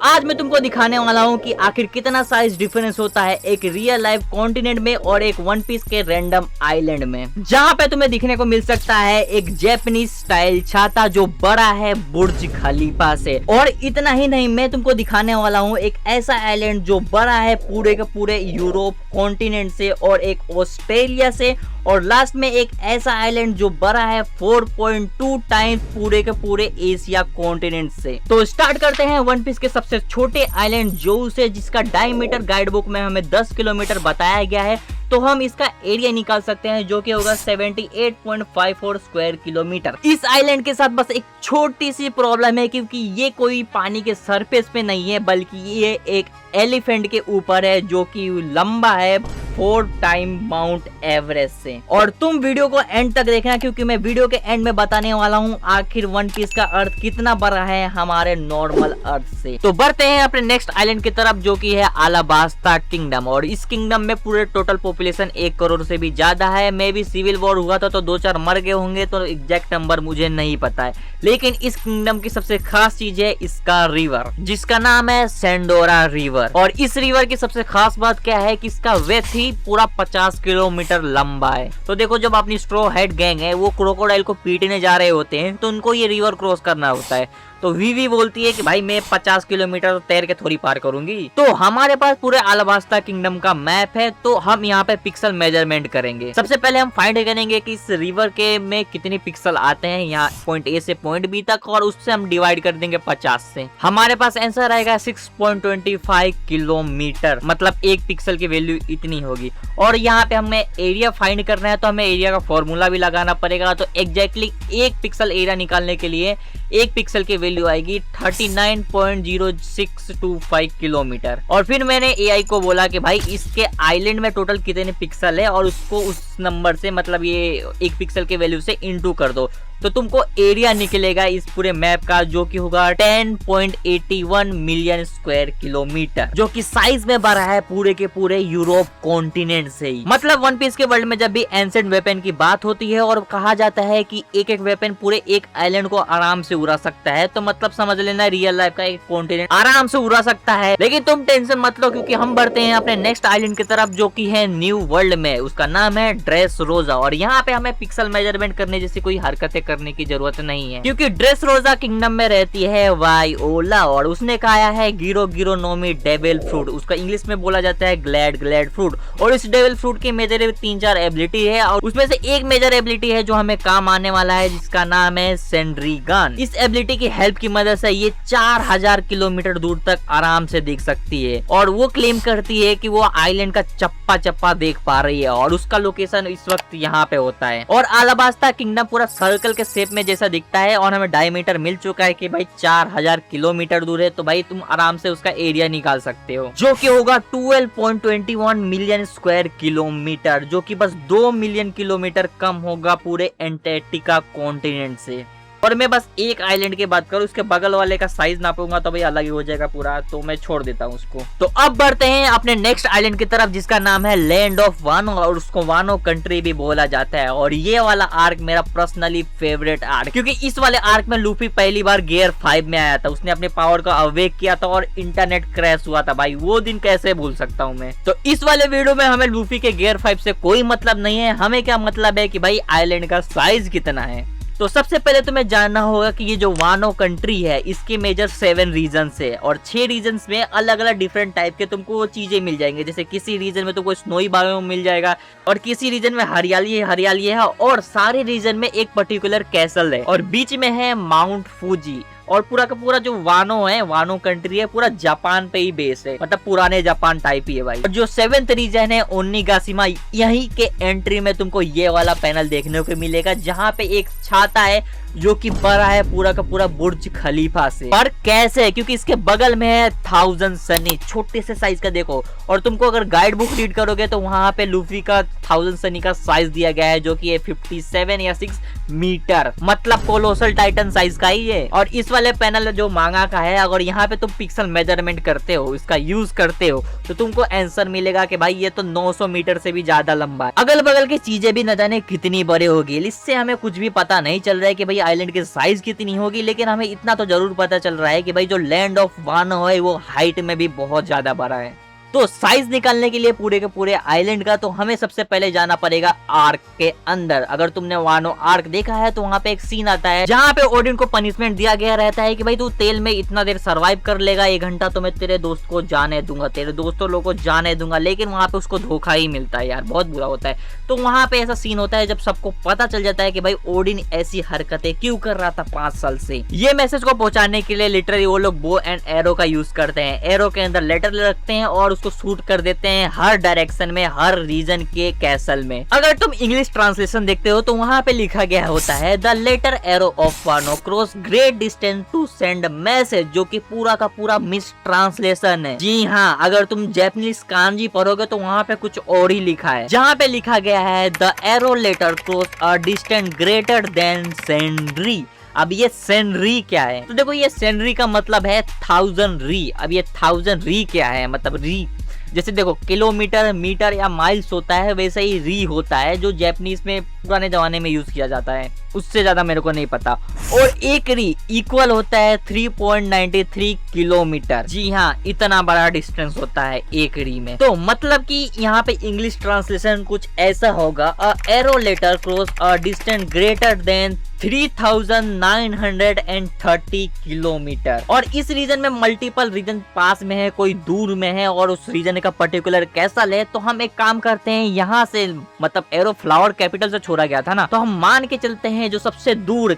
आज मैं तुमको दिखाने वाला हूँ कि आखिर कितना साइज डिफरेंस होता है एक रियल लाइफ कॉन्टिनेंट में और एक वन पीस के रैंडम आइलैंड में, जहाँ पे तुम्हें दिखने को मिल सकता है एक जैपनीज स्टाइल छाता जो बड़ा है बुर्ज खलीफा से। और इतना ही नहीं, मैं तुमको दिखाने वाला हूँ एक ऐसा आइलैंड जो बड़ा है पूरे के पूरे यूरोप कॉन्टिनेंट से और एक ऑस्ट्रेलिया से, और लास्ट में एक ऐसा आइलैंड जो बड़ा है 4.2 टाइम्स पूरे के पूरे एशिया कॉन्टिनेंट से। तो स्टार्ट करते हैं वन पीस के सबसे छोटे आइलैंड जोऊ से, जिसका डायमीटर गाइड बुक में हमें 10 किलोमीटर बताया गया है। तो हम इसका एरिया निकाल सकते हैं जो कि होगा 78.54 स्क्वायर किलोमीटर। इस आइलैंड के साथ बस एक छोटी सी प्रॉब्लम है, क्योंकि ये कोई पानी के सरफेस पे नहीं है, बल्कि ये एक एलिफेंट के ऊपर है जो कि लंबा है 4 टाइम माउंट एवरेस्ट से। और तुम वीडियो को एंड तक देखना, क्योंकि मैं वीडियो के एंड में बताने वाला हूँ आखिर वन पीस का अर्थ कितना बड़ा है हमारे नॉर्मल अर्थ से। तो बढ़ते हैं अपने नेक्स्ट आइलैंड की तरफ जो कि है अलाबास्ता किंगडम। और इस किंगडम में पूरे टोटल पॉपुलेशन 1 करोड़ से भी ज्यादा है। मे भी सिविल वॉर हुआ था तो 2-4 मर गए होंगे, तो एग्जैक्ट नंबर मुझे नहीं पता है। लेकिन इस किंगडम की सबसे खास चीज है इसका रिवर, जिसका नाम है सेंडोरा रिवर। और इस रिवर की सबसे खास बात क्या है कि इसका वेथ ही पूरा 50 किलोमीटर लंबा है। तो देखो, जब अपनी स्ट्रॉ हेड गैंग है वो क्रोकोडाइल को पीटने जा रहे होते हैं, तो उनको ये रिवर क्रॉस करना होता है। तो वीवी बोलती है कि भाई मैं 50 किलोमीटर तैर के थोड़ी पार करूंगी। तो हमारे पास पूरे अलाबास्ता किंगडम का मैप है, तो हम यहाँ पे पिक्सल मेजरमेंट करेंगे। सबसे पहले हम फाइंड करेंगे कि इस रिवर के में कितने पिक्सल आते हैं यहाँ पॉइंट ए से पॉइंट बी तक, और उससे हम डिवाइड कर देंगे 50 से। हमारे पास आंसर आएगा 6.25 किलोमीटर, मतलब एक पिक्सल की वैल्यू इतनी होगी। और यहाँ पे हमें एरिया फाइंड करना है, तो हमें एरिया का फॉर्मूला भी लगाना पड़ेगा। तो एग्जैक्टली एक पिक्सल एरिया निकालने के लिए एक पिक्सल की वैल्यू आएगी 39.0625 किलोमीटर। और फिर मैंने एआई को बोला कि भाई इसके आइलैंड में टोटल कितने पिक्सल है, और उसको उस नंबर से, मतलब ये एक पिक्सल के वैल्यू से इनटू कर दो, तो तुमको एरिया निकलेगा इस पूरे मैप का जो कि होगा 10.81 मिलियन स्क्वायर किलोमीटर, जो कि साइज में बड़ा है पूरे के पूरे यूरोप कॉन्टिनेंट से ही। मतलब वन पीस के वर्ल्ड में जब भी एंशिएंट वेपन की बात होती है और कहा जाता है कि एक एक वेपन पूरे एक आइलैंड को आराम से उड़ा सकता है, तो मतलब समझ लेना रियल लाइफ का एक कॉन्टिनेंट आराम से उड़ा सकता है। लेकिन तुम टेंशन मत लो, क्योंकि हम बढ़ते हैं अपने नेक्स्ट आइलैंड की तरफ जो कि है न्यू वर्ल्ड में। उसका नाम है ड्रेस रोजा। और यहाँ पे हमें पिक्सल मेजरमेंट करने जैसी कोई हरकतें करने की जरूरत नहीं है, क्योंकि ड्रेस रोजा किंगडम में रहती है वाइओला, और उसने खाया है गिरो गिरो नोमी डेविल फ्रूट। उसका इंग्लिश में बोला जाता है ग्लैड ग्लैड फ्रूट। और इस डेविल फ्रूट की मेजर 3-4 एबिलिटी है, और उसमें से एक मेजर एबिलिटी है जो हमें काम आने वाला है, जिसका नाम है सेंड्रीगन। इस एबिलिटी की हेल्प की मदद से ये 4000 किलोमीटर दूर तक आराम से देख सकती है। और वो क्लेम करती है कि वो आइलैंड का चप्पा चप्पा देख पा रही है, और उसका लोकेशन इस वक्त यहाँ पे होता है। और अलाबास्ता किंगडम पूरा सर्कल के शेप में जैसा दिखता है, और हमें डायमीटर मिल चुका है कि भाई 4000 किलोमीटर दूर है। तो भाई तुम आराम से उसका एरिया निकाल सकते हो, जो कि होगा 12.21 मिलियन स्क्वायर किलोमीटर, जो कि बस 2 मिलियन किलोमीटर कम होगा पूरे एंटार्क्टिका कॉन्टिनेंट से। और मैं बस एक आइलैंड की बात करूं, उसके बगल वाले का साइज नापूंगा तो भाई अलग ही हो जाएगा पूरा, तो मैं छोड़ देता हूं उसको। तो अब बढ़ते हैं अपने नेक्स्ट आइलैंड की तरफ, जिसका नाम है लैंड ऑफ वानो, और उसको वानो कंट्री भी बोला जाता है। और ये वाला आर्क मेरा पर्सनली फेवरेट आर्क, क्योंकि इस वाले आर्क में लूफी पहली बार गियर 5 में आया था। उसने अपने पावर को अवेक किया था और इंटरनेट क्रैश हुआ था। भाई वो दिन कैसे भूल सकता हूँ मैं। तो इस वाले वीडियो में हमें लूफी के गियर 5 से कोई मतलब नहीं है, हमें क्या मतलब है कि भाई आइलैंड का साइज कितना है। तो सबसे पहले तुम्हें जानना होगा कि ये जो वानो कंट्री है इसके मेजर 7 रीजन है, और 6 रीजन में अलग अलग डिफरेंट टाइप के तुमको चीजें मिल जाएंगे। जैसे किसी रीजन में तुमको स्नोई बायोम मिल जाएगा, और किसी रीजन में हरियाली हरियाली है, और सारे रीजन में एक पर्टिकुलर कैसल है, और बीच में है माउंट फूजी। और पूरा का पूरा जो वानो है, वानो कंट्री है, पूरा जापान पे ही बेस है, मतलब पुराने जापान टाइप ही है भाई। और जो 7th रीजन है ओनिगाशिमा, यहीं के एंट्री में तुमको ये वाला पैनल देखने को मिलेगा, जहाँ पे एक छाता है जो कि बड़ा है पूरा का पूरा बुर्ज खलीफा से। पर कैसे? क्योंकि इसके बगल में है 1000 सनी, छोटे से साइज का देखो। और तुमको अगर गाइड बुक रीड करोगे तो वहां पे लूफी का 1000 सनी का साइज दिया गया है, जो कि है 57 या 6 मीटर, मतलब कोलोसल टाइटन साइज का ही है। और इस वाले पैनल जो मांगा का है, अगर यहाँ पे तुम पिक्सल मेजरमेंट करते हो, इसका यूज करते हो, तो तुमको आंसर मिलेगा कि भाई ये तो 900 मीटर से भी ज्यादा लंबा है। अगल बगल की चीजें भी न जाने कितनी बड़ी होगी, इससे हमें कुछ भी पता नहीं चल रहा है कि भाई आइलैंड की साइज कितनी होगी, लेकिन हमें इतना तो जरूर पता चल रहा है कि भाई जो लैंड ऑफ वानो है वो हाइट में भी बहुत ज्यादा बड़ा है। तो साइज निकालने के लिए पूरे के पूरे आइलैंड का, तो हमें सबसे पहले जाना पड़ेगा आर्क के अंदर। अगर तुमने वानो आर्क देखा है तो वहाँ पे एक सीन आता है जहाँ पे ओडिन को पनिशमेंट दिया गया रहता है कि भाई तू तेल में इतना देर सरवाइव कर लेगा 1 घंटा, तो मैं तेरे दोस्त को जाने दूंगा, तेरे दोस्तों लोगों को जाने दूंगा। लेकिन वहाँ पे उसको धोखा ही मिलता है यार, बहुत बुरा होता है। तो वहाँ पे ऐसा सीन होता है जब सबको पता चल जाता है कि भाई ओडिन ऐसी हरकतें क्यों कर रहा था 5 साल से। ये मैसेज को पहुंचाने के लिए लिटरली वो लोग बो एंड एरो का यूज करते हैं। एरो के अंदर लेटर रखते हैं और उसको शूट कर देते हैं हर डायरेक्शन में, हर रीजन के कैसल में। अगर तुम इंग्लिश ट्रांसलेशन देखते हो तो वहाँ पे लिखा गया होता है द लेटर एरो ऑफ वानो cross great distance to send message, जो कि पूरा का पूरा मिस ट्रांसलेशन है। जी हाँ, अगर तुम जैपनीज कांजी पढ़ोगे तो वहाँ पे कुछ और ही लिखा है, जहाँ पे लिखा गया है the arrow letter cross a distance greater than सेंड्री। अब ये सेनरी क्या है? तो देखो ये सेनरी का मतलब है 1000 री। अब ये 1000 री क्या है? मतलब री जैसे देखो किलोमीटर, मीटर या माइल्स होता है, वैसे ही री होता है जो जापानीज में पुराने जमाने में यूज किया जाता है। उससे ज्यादा मेरे को नहीं पता। और एक री इक्वल होता है 3.93 किलोमीटर। जी हाँ, इतना बड़ा डिस्टेंस होता है एक री में। तो मतलब कि यहाँ पे इंग्लिश ट्रांसलेशन कुछ ऐसा होगा, a aero letter cross a distance greater than 3930 kilometre. और इस रीजन में मल्टीपल रीजन पास में है, कोई दूर में है, और उस रीजन का पर्टिकुलर कैसल है। तो हम एक काम करते हैं, यहाँ से मतलब एरो फ्लावर कैपिटल से छोड़ा गया था ना, तो हम मान के चलते हैं जो सबसे दूर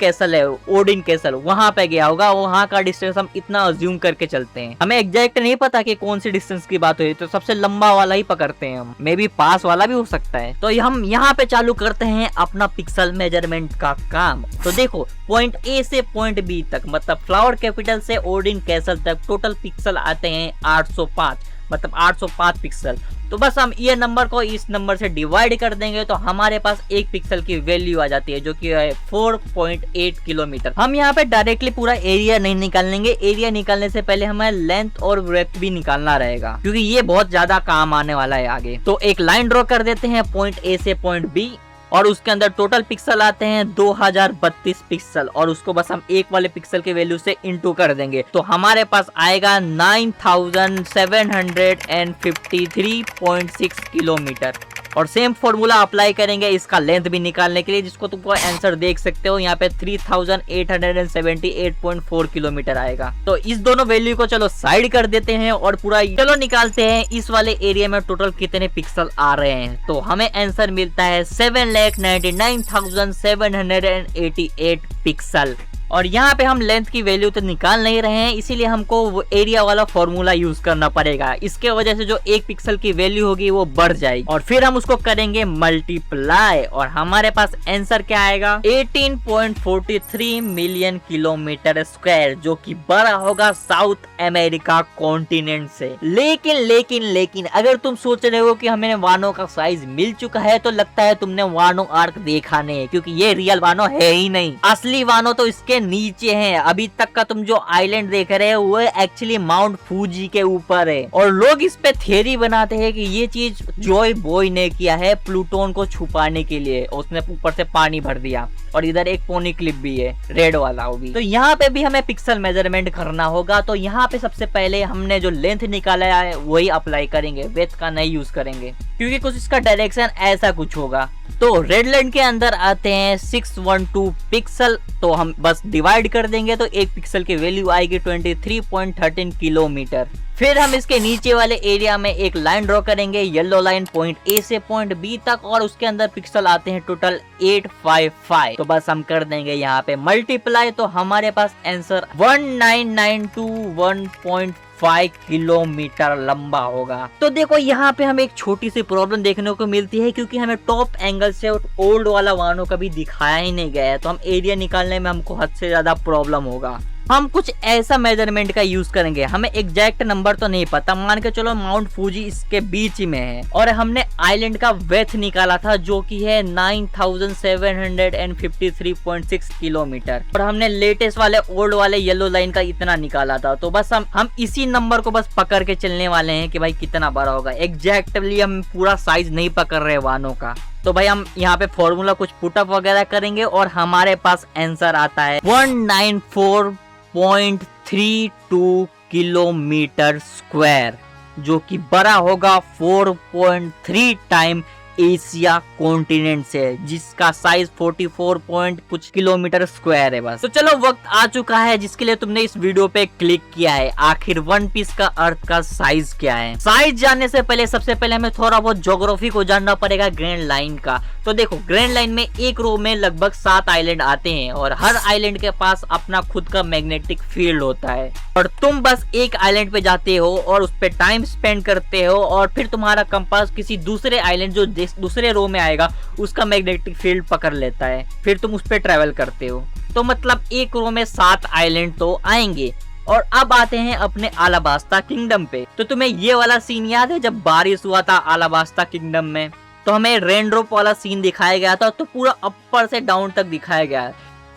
कैसल है ओडिन कैसल, वहां पे गया होगा। वहां का डिस्टेंस हम इतना अज्यूम करके चलते हैं। हमें एग्जैक्ट नहीं पता कि कौन सी डिस्टेंस की बात हुई, तो सबसे लंबा वाला ही पकड़ते हैं हम। मे बी पास वाला भी हो सकता है। तो हम यहाँ पे चालू करते हैं अपना पिक्सल मेजरमेंट का काम। तो देखो पॉइंट ए से पॉइंट बी तक, मतलब फ्लावर कैपिटल से ओडिन कैसल तक टोटल पिक्सल आते हैं 805, मतलब 805 पिक्सल। तो बस हम ये नंबर को इस नंबर से डिवाइड कर देंगे तो हमारे पास एक पिक्सल की वैल्यू आ जाती है, जो कि है 4.8 किलोमीटर। हम यहाँ पे डायरेक्टली पूरा एरिया नहीं निकालेंगे, एरिया निकालने से पहले हमें लेंथ और ब्रेथ भी निकालना रहेगा, क्योंकि ये बहुत ज्यादा काम आने वाला है आगे। तो एक लाइन ड्रॉ कर देते हैं पॉइंट ए से पॉइंट बी, और उसके अंदर टोटल पिक्सल आते हैं 2032 पिक्सल, और उसको बस हम एक वाले पिक्सल के वैल्यू से इंटू कर देंगे तो हमारे पास आएगा 9753.6 किलोमीटर। और सेम फॉर्मूला अप्लाई करेंगे इसका लेंथ भी निकालने के लिए, जिसको तुमको आंसर देख सकते हो यहाँ पे 3878.4 किलोमीटर आएगा। तो इस दोनों वैल्यू को चलो साइड कर देते हैं और पूरा चलो निकालते हैं इस वाले एरिया में टोटल कितने पिक्सल आ रहे हैं। तो हमें आंसर मिलता है 7,99,788 पिक्सल। और यहाँ पे हम लेंथ की वैल्यू तो निकाल नहीं रहे हैं, इसीलिए हमको वो एरिया वाला फॉर्मूला यूज करना पड़ेगा। इसके वजह से जो एक पिक्सल की वैल्यू होगी वो बढ़ जाएगी, और फिर हम उसको करेंगे मल्टीप्लाई, और हमारे पास आंसर क्या आएगा 18.43 मिलियन किलोमीटर स्क्वायर, जो कि बड़ा होगा साउथ अमेरिका कॉन्टिनेंट से। लेकिन अगर तुम सोच रहे हो कि हमें वानो का साइज मिल चुका है, तो लगता है तुमने वानो आर्क देखा नहीं, क्योंकि ये रियल वानो है ही नहीं। असली वानो तो इसके नीचे हैं। अभी तक का तुम जो आइलैंड देख रहे हो वो एक्चुअली माउंट फूजी के ऊपर है, और लोग इस पे थियरी बनाते हैं कि ये चीज जॉय बॉय ने किया है प्लूटोन को छुपाने के लिए, उसने ऊपर से पानी भर दिया। और इधर एक पोनी क्लिप भी है रेड वाला वो भी। तो यहाँ पे भी हमें पिक्सल मेजरमेंट करना होगा। तो यहाँ पे सबसे पहले हमने जो लेंथ निकाला है वही अप्लाई करेंगे, विड्थ का नहीं यूज करेंगे, क्योंकि कुछ इसका डायरेक्शन ऐसा कुछ होगा। तो रेड लाइन के अंदर आते हैं 612 पिक्सल, तो हम बस डिवाइड कर देंगे तो एक पिक्सल की वैल्यू आएगी 23.13 किलोमीटर। फिर हम इसके नीचे वाले एरिया में एक लाइन ड्रॉ करेंगे, येलो लाइन पॉइंट ए से पॉइंट बी तक, और उसके अंदर पिक्सल आते हैं टोटल 855। तो बस हम कर देंगे यहाँ पे मल्टीप्लाई, तो हमारे पास आंसर 1991.5 किलोमीटर लंबा होगा। तो देखो यहाँ पे हमें एक छोटी सी प्रॉब्लम देखने को मिलती है, क्योंकि हमें टॉप एंगल से ओल्ड वाला वानो कभी दिखाया ही नहीं गया है, तो हम एरिया निकालने में हमको हद से ज्यादा प्रॉब्लम होगा। हम कुछ ऐसा मेजरमेंट का यूज करेंगे, हमें एग्जैक्ट नंबर तो नहीं पता, मान के चलो माउंट फूजी इसके बीच में है, और हमने आइलैंड का वेथ निकाला था जो कि है 9753.6 किलोमीटर, और हमने लेटेस्ट वाले ओल्ड वाले येलो लाइन का इतना निकाला था। तो बस हम इसी नंबर को बस पकड़ के चलने वाले हैं कि भाई कितना बड़ा होगा। एग्जैक्टली हम पूरा साइज नहीं पकड़ रहे वानों का। तो भाई हम यहाँ पे फॉर्मूला कुछ पुटअप वगैरह करेंगे और हमारे पास आंसर आता है 194.32 किलोमीटर स्क्वायर, जो कि बड़ा होगा 4.3 टाइम एशिया कॉन्टिनेंट से, जिसका साइज 44 पॉइंट कुछ किलोमीटर स्क्वायर है बस। तो चलो वक्त आ चुका है जिसके लिए तुमने इस वीडियो पे क्लिक किया है। आखिर वन पीस का अर्थ का साइज क्या है? साइज जानने से पहले सबसे पहले हमें थोड़ा बहुत ज्योग्राफी को जानना पड़ेगा ग्रैंड लाइन का। तो देखो, ग्रैंड लाइन में एक रो में लगभग 7 आइलैंड आते हैं और हर आइलैंड के पास अपना खुद का मैग्नेटिक फील्ड होता है और तुम बस एक आइलैंड पे जाते हो और उस पे टाइम स्पेंड करते हो और फिर तुम्हारा कंपास किसी दूसरे आइलैंड जो दूसरे रो में आएगा उसका मैग्नेटिक फील्ड पकड़ लेता है, फिर तुम उस पे ट्रेवल करते हो। तो मतलब एक रो में 7 आइलैंड तो आएंगे। और अब आते हैं अपने अलाबास्ता किंगडम पे। तो तुम्हें ये वाला सीन याद है जब बारिश हुआ था अलाबास्ता किंगडम में? तो हमें रेन ड्रॉप वाला सीन दिखाया गया था, तो पूरा अपर से डाउन तक दिखाया गया है।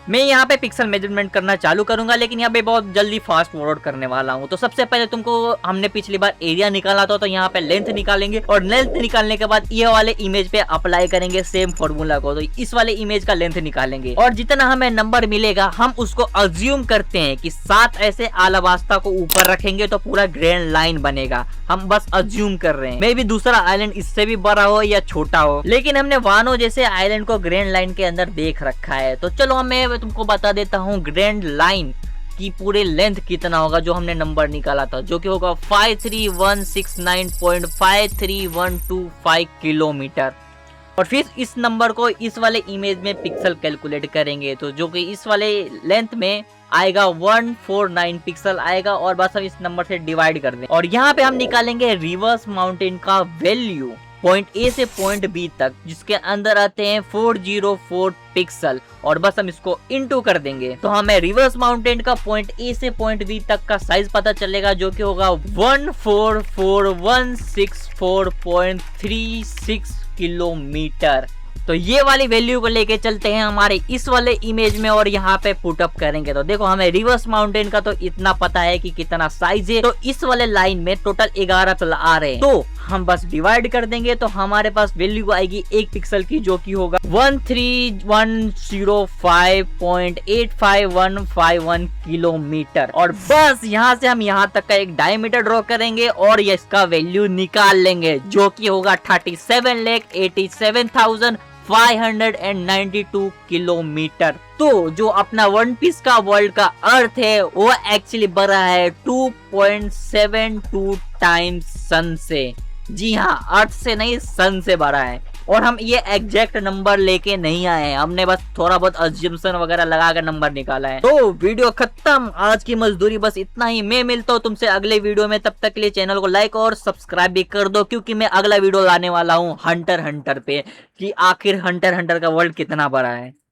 मैं यहाँ पे पिक्सल मेजरमेंट करना चालू करूंगा, लेकिन यहाँ पे बहुत जल्दी फास्ट फॉरवर्ड करने वाला हूँ। तो सबसे पहले तुमको हमने पिछली बार एरिया निकाला था, तो यहाँ पे लेंथ निकालेंगे और लेंथ निकालने के बाद ये वाले इमेज पे अप्लाई करेंगे सेम फॉर्मूला को। तो इस वाले इमेज का लेंथ निकालेंगे और जितना हमें नंबर मिलेगा हम उसको अज्यूम करते हैं कि 7 ऐसे अलाबास्ता को ऊपर रखेंगे तो पूरा ग्रैंड लाइन बनेगा। हम बस अज्यूम कर रहे हैं, मे भी दूसरा आइलैंड इससे भी बड़ा हो या छोटा हो, लेकिन हमने वानो जैसे आइलैंड को ग्रैंड लाइन के अंदर देख रखा है। तो चलो मैं तुमको बता देता हूँ ग्रैंड लाइन की पूरे लेंथ कितना होगा जो हमने नंबर निकाला था, जो कि होगा 53169.53125 किलोमीटर। और फिर इस नंबर को इस वाले इमेज में पिक्सल कैलकुलेट करेंगे, तो जो कि इस वाले लेंथ में आएगा 149 पिक्सल आएगा और बस हम इस नंबर से डिवाइड कर दें। और यहाँ पे हम निकालेंगे रिवर्स माउंटेन का वैल्यू पॉइंट ए से पॉइंट बी तक, जिसके अंदर आते हैं 404 पिक्सल और बस हम इसको इनटू कर देंगे तो हमें रिवर्स माउंटेन का पॉइंट ए से पॉइंट बी तक का साइज पता चलेगा, जो कि होगा 144,164.36 किलोमीटर। तो ये वाली वैल्यू को लेके चलते हैं हमारे इस वाले इमेज में और यहाँ पे पुट अप करेंगे। तो देखो, हमें रिवर्स माउंटेन का तो इतना पता है कि कितना साइज है, तो इस वाले लाइन में टोटल 11 आ रहे हैं, तो हम बस डिवाइड कर देंगे तो हमारे पास वैल्यू आएगी 1 पिक्सल की, जो कि होगा 13,105.85151 किलोमीटर। और बस यहाँ से हम यहाँ तक का एक डायमीटर ड्रॉ करेंगे और इसका वैल्यू निकाल लेंगे, जो कि होगा 37,87,592 किलोमीटर। तो जो अपना वन पीस का वर्ल्ड का अर्थ है वो एक्चुअली बड़ा है 2.72 टाइम्स सन से। जी हाँ, अर्थ से नहीं, सन से बड़ा है। और हम ये एग्जैक्ट नंबर लेके नहीं आए हैं, हमने बस थोड़ा बहुत अज्यूम्शन वगैरह लगा कर नंबर निकाला है। तो वीडियो खत्म, आज की मजदूरी बस इतना ही। मैं मिलता हूँ तुमसे अगले वीडियो में, तब तक के लिए चैनल को लाइक और सब्सक्राइब भी कर दो, क्योंकि मैं अगला वीडियो लाने वाला हूँ हंटर पे कि आखिर हंटर का वर्ल्ड कितना बड़ा है।